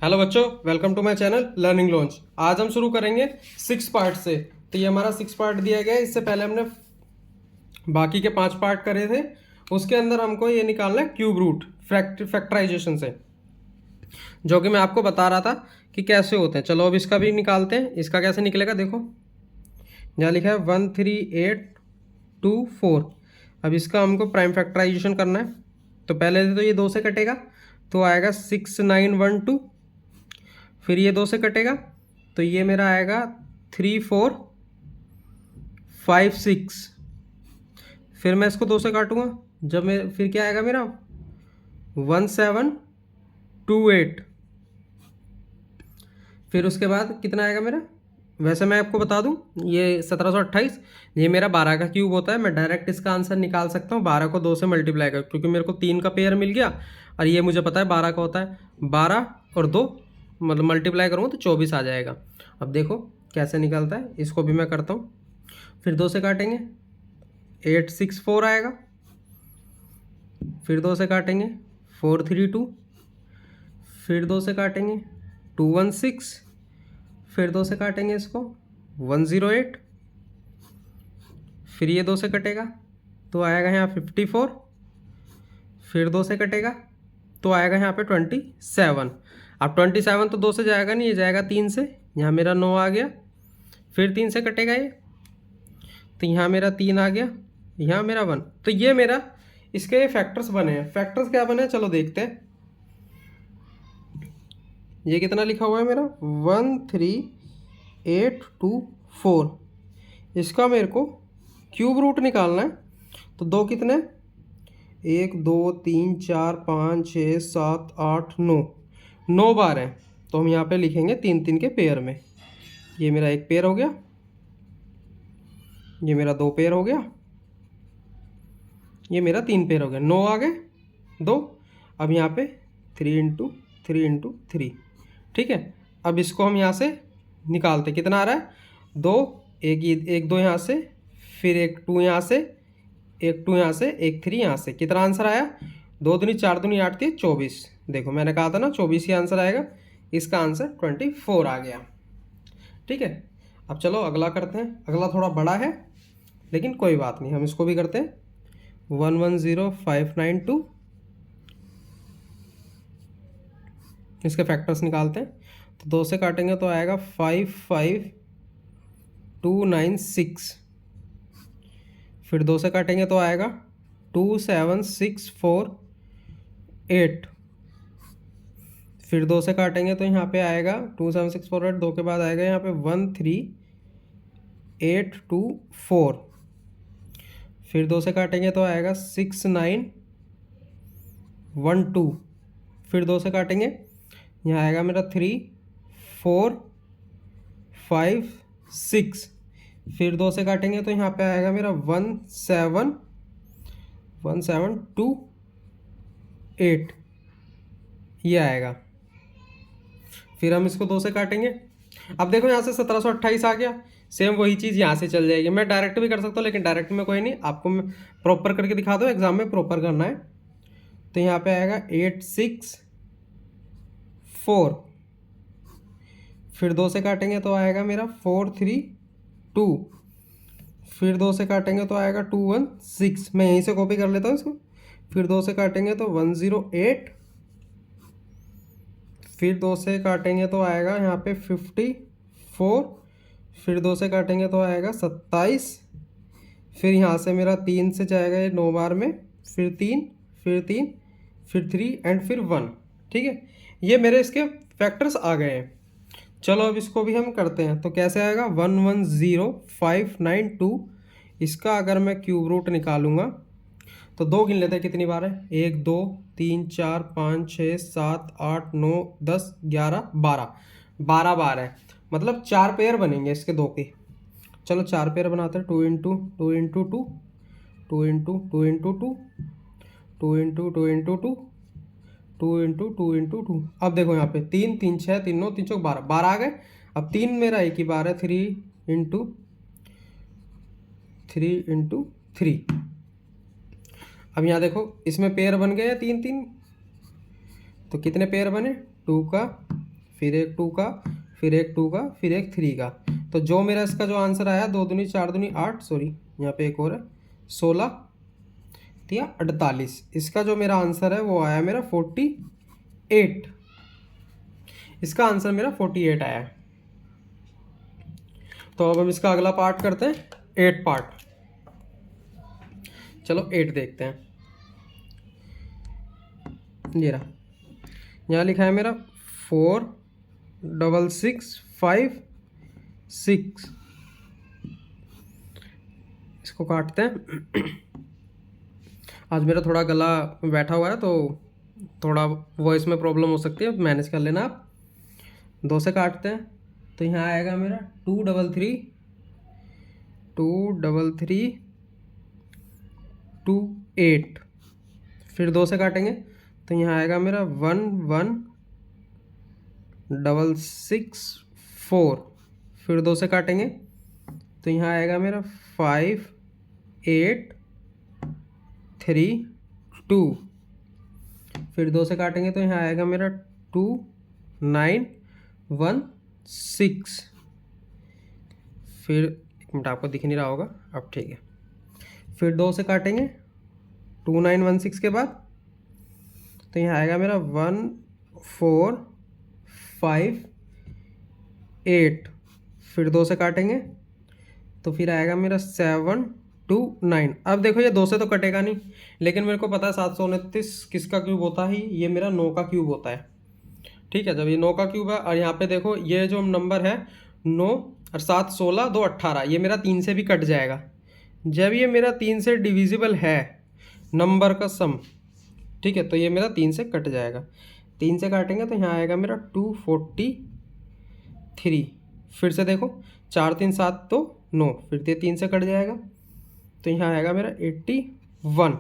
Hello बच्चों, welcome to my channel learning launch. आज हम शुरू करेंगे 6 पार्ट से। तो ये हमारा 6 पार्ट दिया गया है। इससे पहले हमने बाकी के 5 पार्ट करे थे। उसके अंदर हमको ये निकालना है क्यूब रूट फैक्टराइजेशन से, जो कि मैं आपको बता रहा था कि कैसे होते हैं। चलो अब इसका भी निकालते हैं। इसका कैसे निकलेगा, देखो यहाँ लिखा है 13824। अब इसका हमको प्राइम फैक्टराइजेशन करना है। तो पहले तो ये 2 से कटेगा तो आएगा 6912। फिर ये 2 से कटेगा तो ये मेरा आएगा 3456। फिर मैं इसको 2 से काटूंगा, जब मैं फिर क्या आएगा मेरा 1728। फिर उसके बाद कितना आएगा मेरा, वैसे मैं आपको बता दूं ये 1728 ये मेरा 12 का क्यूब होता है। मैं डायरेक्ट इसका आंसर निकाल सकता हूँ 12 को 2 से मल्टीप्लाई कर, क्योंकि मेरे को 3 का पेयर मिल गया और ये मुझे पता है 12 का होता है। 12 और 2 मतलब मल्टीप्लाई करूँगा तो 24 आ जाएगा। अब देखो कैसे निकलता है, इसको भी मैं करता हूँ। फिर 2 से काटेंगे 864 आएगा। फिर 2 से काटेंगे 432। फिर 2 से काटेंगे 216। फिर 2 से काटेंगे इसको 108। फिर ये 2 से कटेगा तो आएगा यहाँ 54। फिर 2 से कटेगा तो आएगा यहाँ पे 27। अब 27 तो 2 से जाएगा नहीं, ये जाएगा 3 से। यहाँ मेरा 9 आ गया। फिर 3 से कटेगा ये तो यहाँ मेरा 3 आ गया, यहाँ मेरा 1। तो ये मेरा इसके फैक्टर्स बने हैं। फैक्टर्स क्या बने हैं चलो देखते हैं। ये कितना लिखा हुआ है मेरा 13824। इसका मेरे को क्यूब रूट निकालना है। तो 2 कितने, 1 2 3 4 5 6 7 8 9, 9 बार हैं। तो हम यहाँ पे लिखेंगे 3 3 के पेयर में। ये मेरा 1 पेयर हो गया, ये मेरा 2 पेयर हो गया, ये मेरा 3 पेयर हो गया। 9 आ गए 2। अब यहाँ पे 3 इंटू 3 इंटू 3, ठीक है। अब इसको हम यहाँ से निकालते, कितना आ रहा है 2, एक 2 यहाँ से, फिर एक 2 यहाँ से, एक 2 यहाँ से, एक 3 यहाँ से। कितना आंसर आया 2 दूनी 4 दूनी 8 3 24। देखो मैंने कहा था ना 24 ही आंसर आएगा। इसका आंसर 24 आ गया, ठीक है। अब चलो अगला करते हैं। अगला थोड़ा बड़ा है लेकिन कोई बात नहीं, हम इसको भी करते हैं। 110592, इसके फैक्टर्स निकालते हैं। तो 2 से काटेंगे तो आएगा 55296। फिर 2 से काटेंगे तो आएगा 27648। फिर 2 से काटेंगे तो यहाँ पे आएगा 27648। 2 के बाद आएगा यहाँ पे 13824। फिर 2 से काटेंगे तो आएगा 6912। फिर 2 से काटेंगे यहाँ आएगा मेरा 3456। फिर 2 से काटेंगे तो यहाँ पे आएगा मेरा 17128, ये आएगा। फिर हम इसको 2 से काटेंगे। अब देखो यहाँ से 1728 आ गया। सेम वही चीज़ यहाँ से चल जाएगी। मैं डायरेक्ट भी कर सकता हूँ लेकिन डायरेक्ट में कोई नहीं, आपको मैं प्रॉपर करके दिखा दो, एग्जाम में प्रॉपर करना है। तो यहाँ पे आएगा 864। फिर 2 से काटेंगे तो आएगा मेरा 432। फिर 2 से काटेंगे तो आएगा 216। मैं यहीं से कॉपी कर लेता हूँ इसको। फिर 2 से काटेंगे तो 108। फिर 2 से काटेंगे तो आएगा यहाँ पे 54। फिर 2 से काटेंगे तो आएगा 27। फिर यहाँ से मेरा 3 से जाएगा ये 9 बार में, फिर 3, फिर 3, फिर 3 एंड फिर 1, ठीक है। ये मेरे इसके फैक्टर्स आ गए हैं। चलो अब इसको भी हम करते हैं। तो कैसे आएगा 110592। इसका अगर मैं क्यूब रूट निकालूंगा तो 2 गिन लेते हैं कितनी बार है, 1 2 3 4 5 6 7 8 9 10 11 12, 12 बार है। मतलब 4 पेयर बनेंगे इसके 2 के। चलो 4 पेयर बनाते हैं। 2 into 2 into 2, 2 into 2 into 2, 2 into 2 into 2, 2 into 2 into 2। अब देखो यहाँ पे 3 3 6 3 9 3 चौक 12, 12 आ गए। अब 3 मेरा एक ही बार है, 3 इंटू 3 इंटू 3। अब यहाँ देखो इसमें पेयर बन गए 3 3। तो कितने पेयर बने, 2 का फिर एक 2 का, फिर एक 2 का, फिर एक 3 का। तो जो मेरा इसका जो आंसर आया 2 दूनी 4 दूनी 8, सॉरी यहाँ पे एक और है 16 या 48, इसका जो मेरा आंसर है वो आया मेरा 48। इसका आंसर मेरा 48 आया है। तो अब हम इसका अगला पार्ट करते हैं, 8 पार्ट। चलो 8 देखते हैं। ये रहा, यहाँ लिखा है मेरा 4 6 6 5 6। इसको काटते हैं। आज मेरा थोड़ा गला बैठा हुआ है तो थोड़ा वॉइस में प्रॉब्लम हो सकती है, मैनेज कर लेना आप। 2 से काटते हैं तो यहाँ आएगा मेरा 2 3 3 2 3 3 2 8। फिर 2 से काटेंगे तो यहाँ आएगा मेरा 1 1 6 6 4। फिर 2 से काटेंगे तो यहाँ आएगा मेरा 5 8 3 2। फिर 2 से काटेंगे तो यहाँ आएगा मेरा 2 9 1 6। फिर 1 मिनट, आपको दिख नहीं रहा होगा, अब ठीक है। फिर 2 से काटेंगे 2 9 1 6 के बाद तो यहाँ आएगा मेरा 1 4 5 8। फिर 2 से काटेंगे तो फिर आएगा मेरा 7 2 9। अब देखो ये 2 से तो कटेगा नहीं, लेकिन मेरे को पता है 729 किसका क्यूब होता है, ये मेरा 9 का क्यूब होता है। ठीक है, जब ये 9 का क्यूब है और यहाँ पे देखो ये जो नंबर है 9 और 7 16 2 18, ये मेरा 3 से भी कट जाएगा। जब ये मेरा 3 से डिविजिबल है नंबर का सम, ठीक है, तो ये मेरा 3 से कट जाएगा। 3 से काटेंगे तो यहाँ आएगा मेरा 243। फिर से देखो 4 3 7 तो 9, फिर ये 3 से कट जाएगा तो यहाँ आएगा मेरा 81।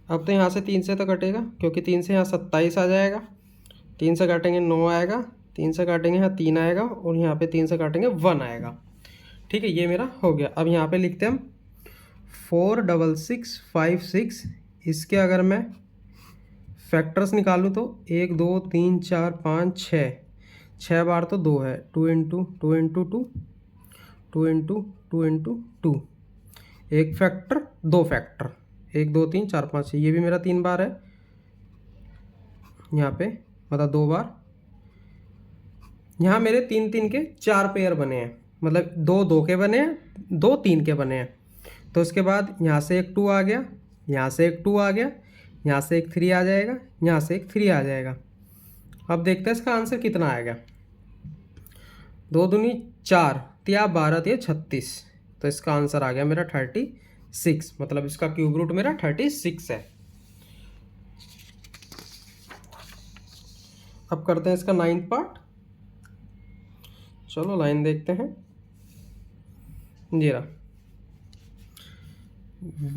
अब तो यहाँ से 3 से तो कटेगा, क्योंकि 3 से यहाँ 27 आ जाएगा। 3 से काटेंगे 9 आएगा, 3 से काटेंगे यहाँ 3 आएगा, और यहाँ पे 3 से काटेंगे 1 आएगा। ठीक है, ये मेरा हो गया। अब यहाँ पे लिखते हैं हम 4 6 6 5 6। इसके अगर मैं फैक्टर्स निकालूँ तो 1 2 3 4 5 6, 6 बार तो 2 है, 2 इंटू 2 इंटू 2 2 इंटू 2 इंटू 2। एक फैक्टर, 2 फैक्टर, 1 2 3 4 5 6, ये भी मेरा 3 बार है यहाँ पे, मतलब 2 बार। यहाँ मेरे 3 3 के 4 पेयर बने हैं, मतलब 2 2 के बने हैं, 2 3 के बने हैं। तो उसके बाद यहाँ से एक 2 आ गया, यहाँ से एक 2 आ गया, यहाँ से एक 3 आ जाएगा, यहाँ से एक 3 आ जाएगा। अब देखते हैं इसका आंसर कितना आएगा। 2 दूनी 4 तिया 12 तिया 36, तो इसका आंसर आ गया मेरा 36, मतलब इसका क्यूब रूट मेरा 36 है। अब करते हैं इसका 9th पार्ट। चलो लाइन देखते हैं। ये रहा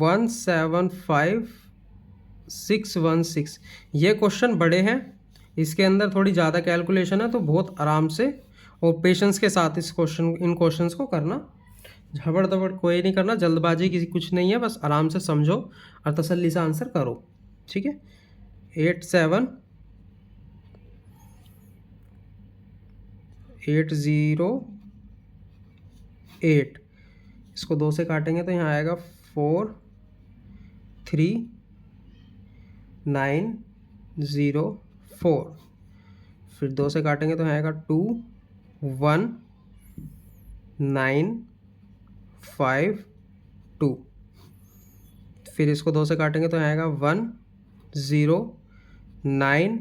175616। ये क्वेश्चन बड़े हैं, इसके अंदर थोड़ी ज़्यादा कैलकुलेशन है, तो बहुत आराम से और पेशेंस के साथ इन क्वेश्चंस को करना। झबड़ दबड़ कोई नहीं करना, जल्दबाजी किसी कुछ नहीं है, बस आराम से समझो और तसल्ली से आंसर करो। ठीक है, 8 7 8 0 8। इसको 2 से काटेंगे तो यहाँ आएगा 4 3 9 0 4। फिर 2 से काटेंगे तो यहाँ आएगा 2 1 9 5 2। फिर इसको 2 से काटेंगे तो यहाँ आएगा 1 0 9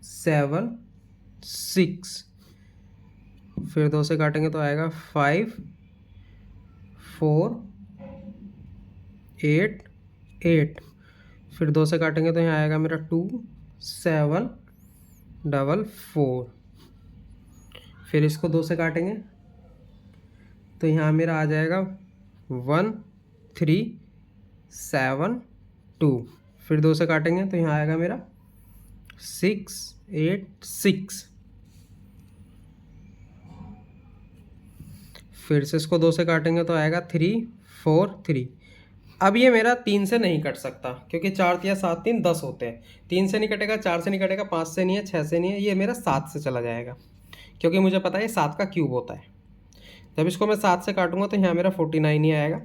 7 6। फिर 2 से काटेंगे तो आएगा 5 4 8 8। फिर 2 से काटेंगे तो यहाँ आएगा मेरा 2 7 4 4। फिर इसको 2 से काटेंगे तो यहाँ मेरा आ जाएगा 1 3 7 2। फिर 2 से काटेंगे तो यहाँ आएगा मेरा 6 8 6। फिर से इसको 2 से काटेंगे तो आएगा 3 4 3। अब ये मेरा 3 से नहीं कट सकता क्योंकि 4 तिया 7 3 10 होते हैं। 3 से नहीं कटेगा, 4 से नहीं कटेगा, 5 से नहीं है, 6 से नहीं है, ये मेरा 7 से चला जाएगा क्योंकि मुझे पता है ये 7 का क्यूब होता है। जब इसको मैं 7 से काटूंगा तो यहाँ मेरा 49 ही आएगा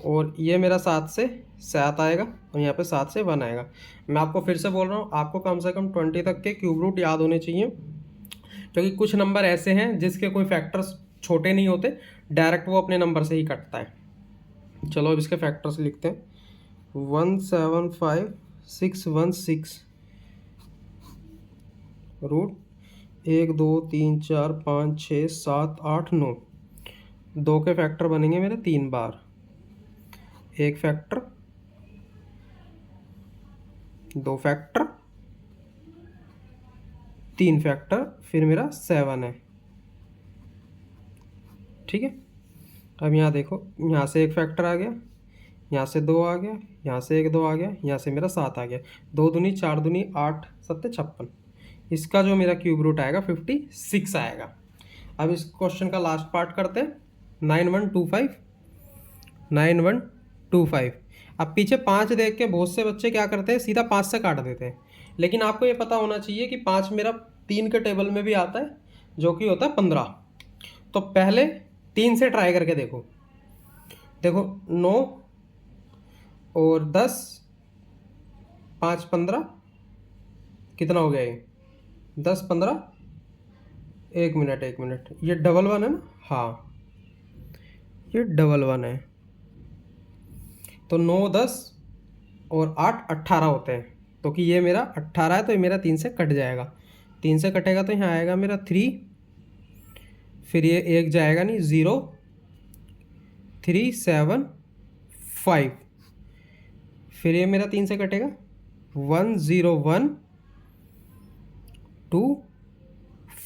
और ये मेरा 7 से 7 आएगा और यहाँ पे 7 से 1 आएगा। मैं आपको फिर से बोल रहा हूँ, आपको कम से कम 20 तक के क्यूब रूट याद होने चाहिए क्योंकि कुछ नंबर ऐसे हैं जिसके कोई फैक्टर्स छोटे नहीं होते, डायरेक्ट वो अपने नंबर से ही कटता है। चलो अब इसके फैक्टर्स लिखते हैं। 175,616 रूट 1 2 3 4 5 6 7 8 9। 2 के फैक्टर बनेंगे मेरे 3 बार, 1 फैक्टर, 2 फैक्टर, 3 फैक्टर, फिर मेरा 7 है। ठीक है, अब यहाँ देखो, यहाँ से 1 फैक्टर आ गया, यहाँ से 2 आ गया, यहाँ से 1 2 आ गया, यहाँ से मेरा 7 आ गया। 2 दूनी 4 दूनी 8 7 56। इसका जो मेरा क्यूब रूट आएगा 56 आएगा। अब इस क्वेश्चन का लास्ट पार्ट करते हैं। 9125। अब पीछे 5 देख के बहुत से बच्चे क्या करते हैं, सीधा 5 से काट देते हैं, लेकिन आपको ये पता होना चाहिए कि 5 मेरा 3 के टेबल में भी आता है जो कि होता है 15। तो पहले 3 से ट्राई करके देखो। 9 और 10, 5 15, कितना हो गया ये 10 15। 1 मिनट ये डबल 1 है ना? हाँ, ये डबल 1 है। तो 9 10 और 8 18 होते हैं, तो कि ये मेरा 18 है, तो ये मेरा 3 से कट जाएगा। 3 से कटेगा तो यहाँ आएगा मेरा 3, फिर ये 1 जाएगा नहीं, 0 3 7 5, फिर ये मेरा 3 से कटेगा 1 0 1 2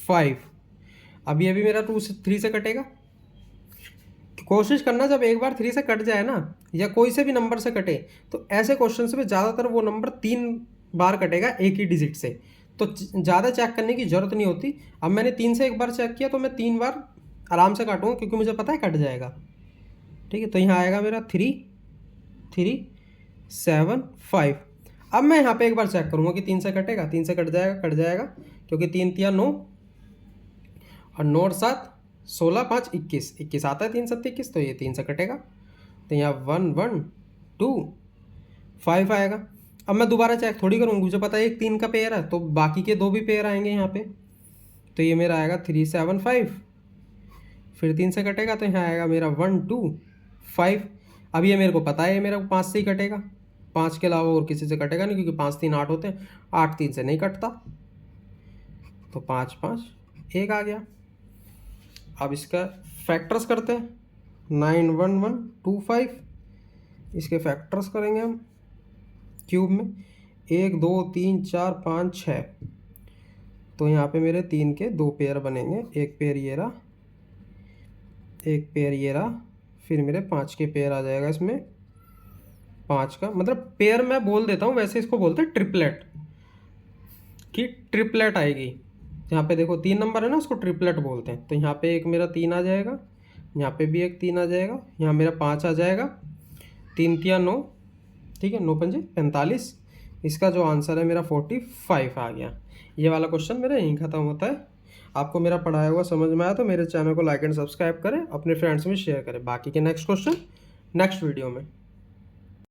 5। अब ये भी मेरा 3 से कटेगा। कोशिश करना जब एक बार 3 से कट जाए ना, या कोई से भी नंबर से कटे, तो ऐसे क्वेश्चन में ज़्यादातर वो नंबर 3 बार कटेगा एक ही डिजिट से, तो ज़्यादा चेक करने की ज़रूरत नहीं होती। अब मैंने 3 से एक बार चेक किया तो मैं 3 बार आराम से काटूंगा क्योंकि मुझे पता है कट जाएगा। ठीक है, तो यहाँ आएगा मेरा 3 3 7 5। अब मैं यहाँ पे एक बार चेक करूँगा कि 3 से कटेगा, 3 से कट जाएगा क्योंकि 3 तिया 9 और 9 और 7 16 5 21 आता है, 3 7 21, तो ये 3 से कटेगा। तो यहाँ 1 1 2 5 आएगा। अब मैं दोबारा चेक थोड़ी करूँगा, मुझे पता है एक 3 का पेयर है तो बाकी के 2 भी पेयर आएंगे यहाँ पे, तो ये मेरा आएगा 3 7 5, फिर 3 से कटेगा तो यहाँ आएगा मेरा 1 2 5। अब ये मेरे को पता है मेरा 5 से ही कटेगा, 5 के अलावा और किसी से कटेगा नहीं क्योंकि 5 3 8 होते हैं, 8 3 से नहीं कटता, तो 5 5 1 आ गया। अब इसका फैक्टर्स करते हैं। 9 1 1 2 5, इसके फैक्टर्स करेंगे हम क्यूब में। 1 2 3 4 5 6, तो यहाँ पे मेरे 3 के 2 पेयर बनेंगे, एक पेयर ये रहा, एक पेयर ये रहा, फिर मेरे 5 के पेयर आ जाएगा इसमें। 5 का मतलब पेयर मैं बोल देता हूँ, वैसे इसको बोलते हैं ट्रिपलेट, कि ट्रिपलेट आएगी। यहाँ पे देखो 3 नंबर है ना, उसको ट्रिपलेट बोलते हैं। तो यहाँ पे एक मेरा 3 आ जाएगा, यहाँ पे भी एक 3 आ जाएगा, यहाँ मेरा 5 आ जाएगा, 3 तिया 9, ठीक है, 9 पंजे 45। इसका जो आंसर है मेरा 45 आ गया। ये वाला क्वेश्चन मेरा यहीं ख़त्म होता है। आपको मेरा पढ़ाया हुआ समझ में आया तो मेरे चैनल को लाइक एंड सब्सक्राइब करें, अपने फ्रेंड्स में शेयर करें। बाकी के नेक्स्ट क्वेश्चन नेक्स्ट वीडियो में।